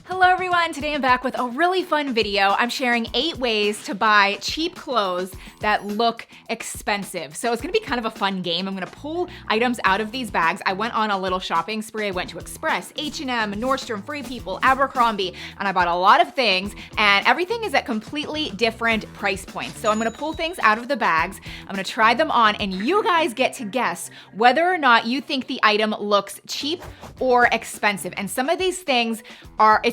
Hello everyone, today I'm back with a really fun video. I'm sharing 8 ways to buy cheap clothes that look expensive. So it's gonna be kind of a fun game. I'm gonna pull items out of these bags. I went on a little shopping spree. I went to Express, H&M, Nordstrom, Free People, Abercrombie, and I bought a lot of things, and everything is at completely different price points. So I'm gonna pull things out of the bags, I'm gonna try them on, and you guys get to guess whether or not you think the item looks cheap or expensive. And some of these things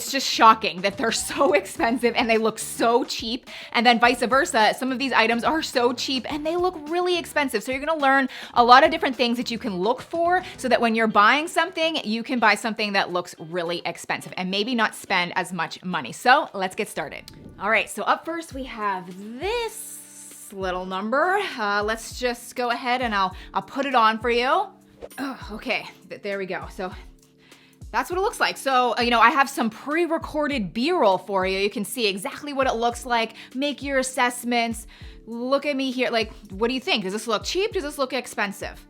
it's just shocking that they're so expensive and they look so cheap. And then vice versa, some of these items are so cheap and they look really expensive. So you're gonna learn a lot of different things that you can look for so that when you're buying something, you can buy something that looks really expensive and maybe not spend as much money. So let's get started. All right, so up first we have this little number. Let's just go ahead and I'll put it on for you. Oh, okay, there we go. So that's what it looks like. So, I have some pre-recorded B-roll for you. You can see exactly what it looks like. Make your assessments. Look at me here. Like, what do you think? Does this look cheap? Does this look expensive?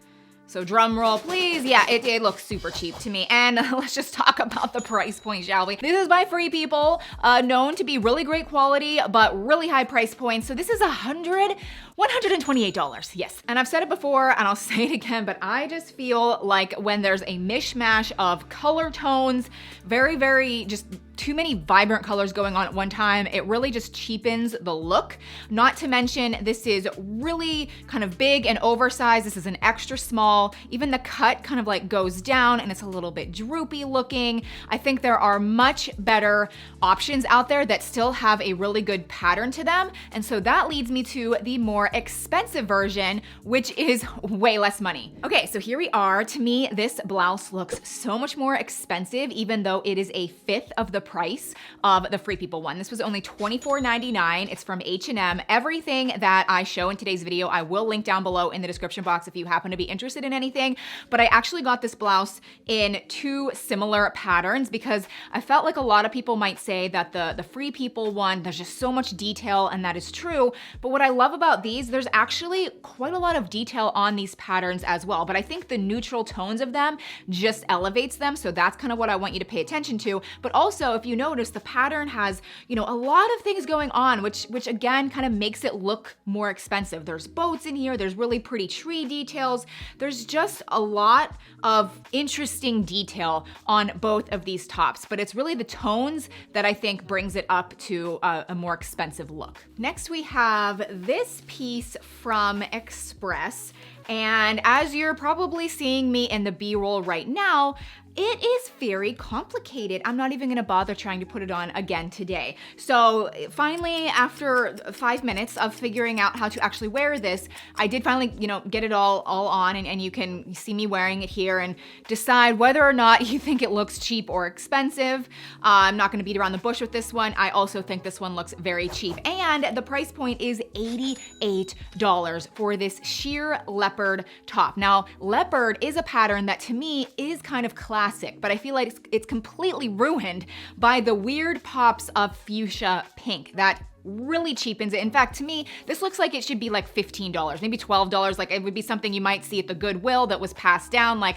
So drum roll, please. Yeah, it looks super cheap to me. And let's just talk about the price point, shall we? This is by Free People, known to be really great quality, but really high price points. So this is $128, yes. And I've said it before and I'll say it again, but I just feel like when there's a mishmash of color tones, very just too many vibrant colors going on at one time, it really just cheapens the look. Not to mention, this is really kind of big and oversized. This is an extra small. Even the cut kind of like goes down and it's a little bit droopy looking. I think there are much better options out there that still have a really good pattern to them. And so that leads me to the more expensive version, which is way less money. Okay, so here we are. To me, this blouse looks so much more expensive, even though it is a fifth of the price of the Free People one. This was only $24.99. It's from H&M. Everything that I show in today's video, I will link down below in the description box if you happen to be interested in anything. But I actually got this blouse in 2 similar patterns because I felt like a lot of people might say that the Free People one, there's just so much detail, and that is true. But what I love about these, there's actually quite a lot of detail on these patterns as well. But I think the neutral tones of them just elevates them. So that's kind of what I want you to pay attention to. But also, if you notice, the pattern has, a lot of things going on, which again kind of makes it look more expensive. There's boats in here, there's really pretty tree details. There's just a lot of interesting detail on both of these tops, but it's really the tones that I think brings it up to a more expensive look. Next, we have this piece from Express. And as you're probably seeing me in the B-roll right now, it is very complicated. I'm not even gonna bother trying to put it on again today. So finally, after 5 minutes of figuring out how to actually wear this, I did finally, get it all on, and you can see me wearing it here and decide whether or not you think it looks cheap or expensive. I'm not gonna beat around the bush with this one. I also think this one looks very cheap. And the price point is $88 for this sheer leopard top. Now, leopard is a pattern that to me is kind of classic, but I feel like it's completely ruined by the weird pops of fuchsia pink that really cheapens it. In fact, to me, this looks like it should be like $15, maybe $12. Like it would be something you might see at the Goodwill that was passed down. Like,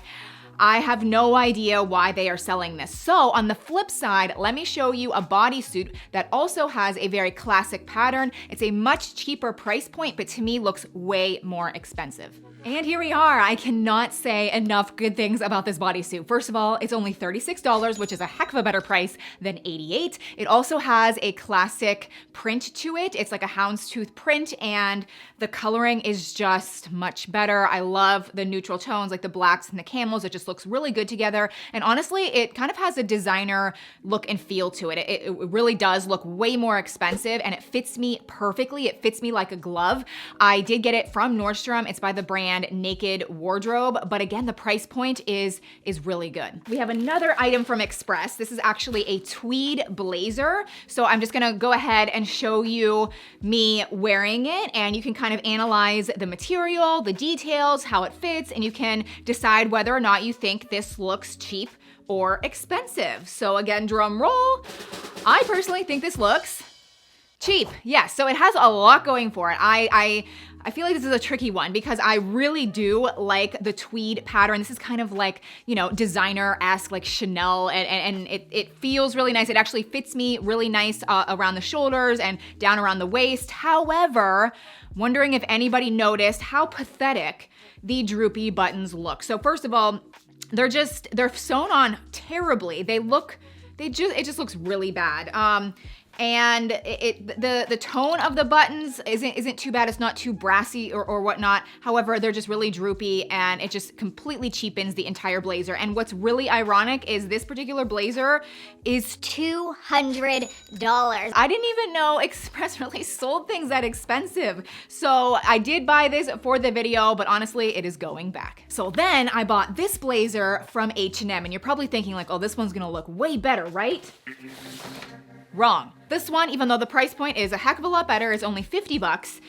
I have no idea why they are selling this. So on the flip side, let me show you a bodysuit that also has a very classic pattern. It's a much cheaper price point, but to me looks way more expensive. And here we are. I cannot say enough good things about this bodysuit. First of all, it's only $36, which is a heck of a better price than $88. It also has a classic print to it. It's like a houndstooth print, and the coloring is just much better. I love the neutral tones, like the blacks and the camels. It just looks really good together. And honestly, it kind of has a designer look and feel to it. It really does look way more expensive, and it fits me perfectly. It fits me like a glove. I did get it from Nordstrom. It's by the brand Naked Wardrobe, but again, the price point is really good. We have another item from Express. This is actually a tweed blazer. So I'm just gonna go ahead and show you me wearing it, and you can kind of analyze the material, the details, how it fits, and you can decide whether or not you think this looks cheap or expensive. So again, drum roll. I personally think this looks Cheap, yes. So it has a lot going for it. I feel like this is a tricky one because I really do like the tweed pattern. This is kind of like, you know, designer-esque, like Chanel, and it feels really nice. It actually fits me really nice around the shoulders and down around the waist. However, wondering if anybody noticed how pathetic the droopy buttons look. So first of all, they're sewn on terribly. It just looks really bad. And the tone of the buttons isn't too bad. It's not too brassy or whatnot. However, they're just really droopy and it just completely cheapens the entire blazer. And what's really ironic is this particular blazer is $200. I didn't even know Express really sold things that expensive. So I did buy this for the video, but honestly, it is going back. So then I bought this blazer from H&M, and you're probably thinking like, oh, this one's gonna look way better, right? Wrong. This one, even though the price point is a heck of a lot better, is only 50 bucks,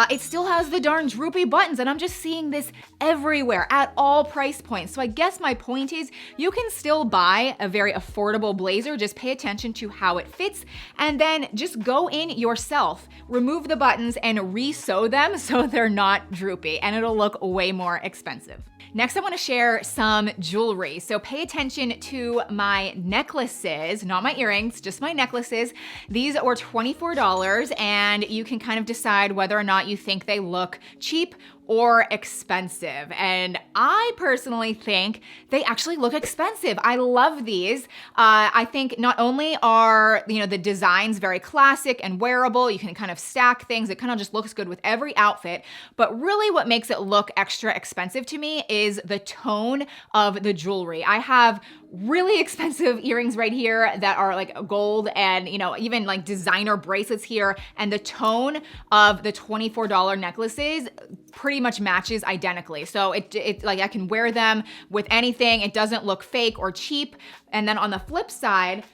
it still has the darn droopy buttons, and I'm just seeing this everywhere at all price points. So I guess my point is you can still buy a very affordable blazer, just pay attention to how it fits, and then just go in yourself, remove the buttons and re-sew them so they're not droopy, and it'll look way more expensive. Next, I want to share some jewelry. So pay attention to my necklaces, not my earrings, just my necklaces. These were $24, and you can kind of decide whether or not you think they look cheap or expensive. And I personally think they actually look expensive. I love these. I think not only are, you know, the designs very classic and wearable, you can kind of stack things, it kind of just looks good with every outfit, but really what makes it look extra expensive to me is the tone of the jewelry. I have really expensive earrings right here that are like gold, and, you know, even like designer bracelets here, and the tone of the $24 necklaces pretty much matches identically. So it like I can wear them with anything. It doesn't look fake or cheap. And then on the flip side,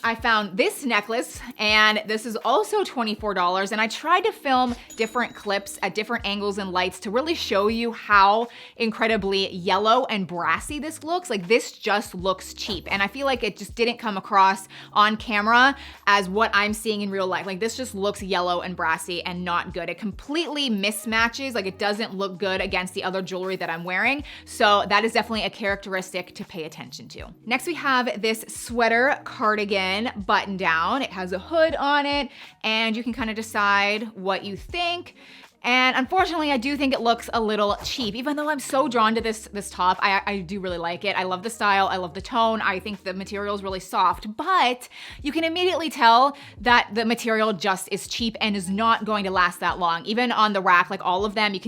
I found this necklace, and this is also $24, and I tried to film different clips at different angles and lights to really show you how incredibly yellow and brassy this looks. Like, this just looks cheap, and I feel like it just didn't come across on camera as what I'm seeing in real life. Like, this just looks yellow and brassy and not good. It completely mismatches, like it doesn't look good against the other jewelry that I'm wearing, so that is definitely a characteristic to pay attention to. Next, we have this sweater cardigan button down. It has a hood on it, and you can kind of decide what you think. And unfortunately, I do think it looks a little cheap, even though I'm so drawn to this top. I do really like it. I love the style. I love the tone. I think the material is really soft, but you can immediately tell that the material just is cheap and is not going to last that long. Even on the rack, like all of them, you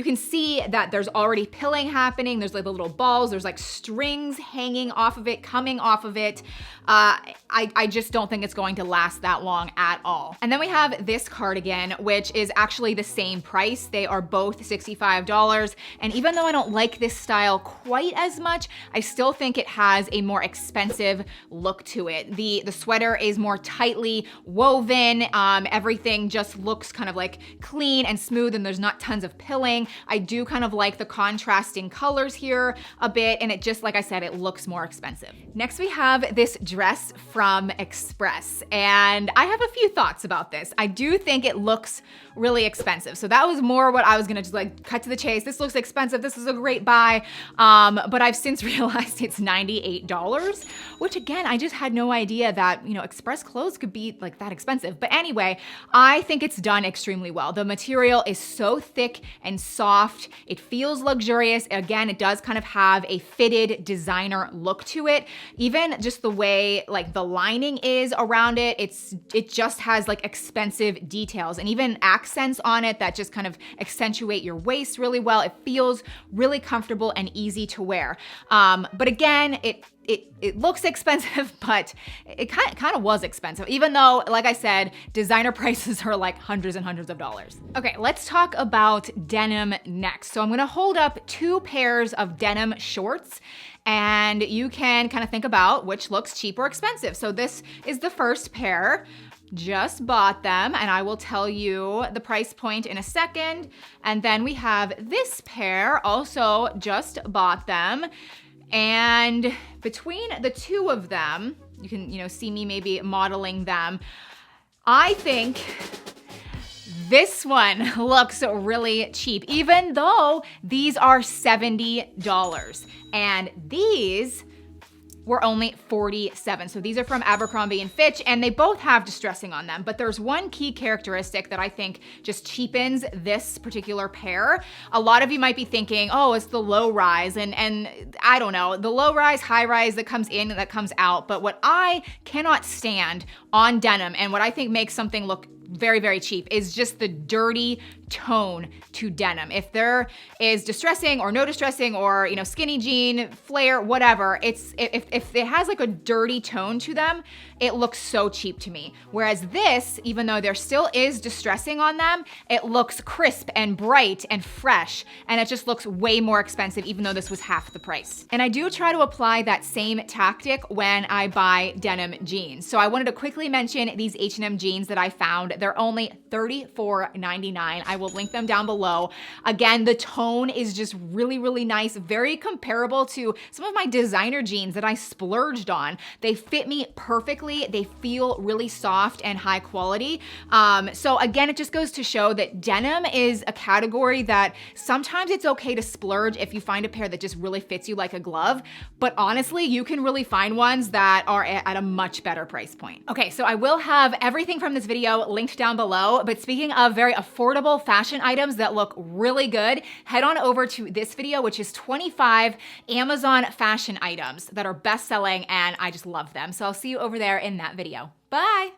can see that there's already pilling happening. There's like the little balls. There's like strings hanging off of it, coming off of it. I just don't think it's going to last that long at all. And then we have this cardigan, which is actually the same price. They are both $65. And even though I don't like this style quite as much, I still think it has a more expensive look to it. The sweater is more tightly woven. Everything just looks kind of like clean and smooth, and there's not tons of pilling. I do kind of like the contrasting colors here a bit, and it just, like I said, it looks more expensive. Next, we have this dress from Express, and I have a few thoughts about this. I do think it looks really expensive. So that was more what I was gonna just like cut to the chase. This looks expensive. This is a great buy. But I've since realized it's $98, which again, I just had no idea that, you know, Express clothes could be like that expensive. But anyway, I think it's done extremely well. The material is so thick and soft. It feels luxurious. Again, it does kind of have a fitted designer look to it. Even just the way like the lining is around it, it just has like expensive details and even accents on it that just kind of accentuate your waist really well. It feels really comfortable and easy to wear. But again, it looks expensive, but it kind of was expensive, even though, like I said, designer prices are like hundreds and hundreds of dollars. Okay, let's talk about denim next. So I'm gonna hold up two pairs of denim shorts, and you can kind of think about which looks cheap or expensive. So this is the first pair. Just bought them, and I will tell you the price point in a second. And then we have this pair, also just bought them. And between the two of them, you can, see me maybe modeling them. I think This one looks really cheap, even though these are $70. And these were only $47. So these are from Abercrombie & Fitch, and they both have distressing on them. But there's one key characteristic that I think just cheapens this particular pair. A lot of you might be thinking, oh, it's the low rise, and I don't know, the low rise, high rise that comes in and that comes out. But what I cannot stand on denim, and what I think makes something look very, very cheap, is just the dirty tone to denim. If there is distressing or no distressing, or skinny jean, flare, whatever, if it has like a dirty tone to them, it looks so cheap to me. Whereas this, even though there still is distressing on them, it looks crisp and bright and fresh, and it just looks way more expensive, even though this was half the price. And I do try to apply that same tactic when I buy denim jeans. So I wanted to quickly mention these H&M jeans that I found. They're only $34.99. I will link them down below. Again, the tone is just really, really nice, very comparable to some of my designer jeans that I splurged on. They fit me perfectly. They feel really soft and high quality. So again, it just goes to show that denim is a category that sometimes it's okay to splurge if you find a pair that just really fits you like a glove. But honestly, you can really find ones that are at a much better price point. Okay, so I will have everything from this video linked down below. But speaking of very affordable fashion items that look really good, head on over to this video, which is 25 Amazon fashion items that are best selling, and I just love them. So I'll see you over there in that video. Bye.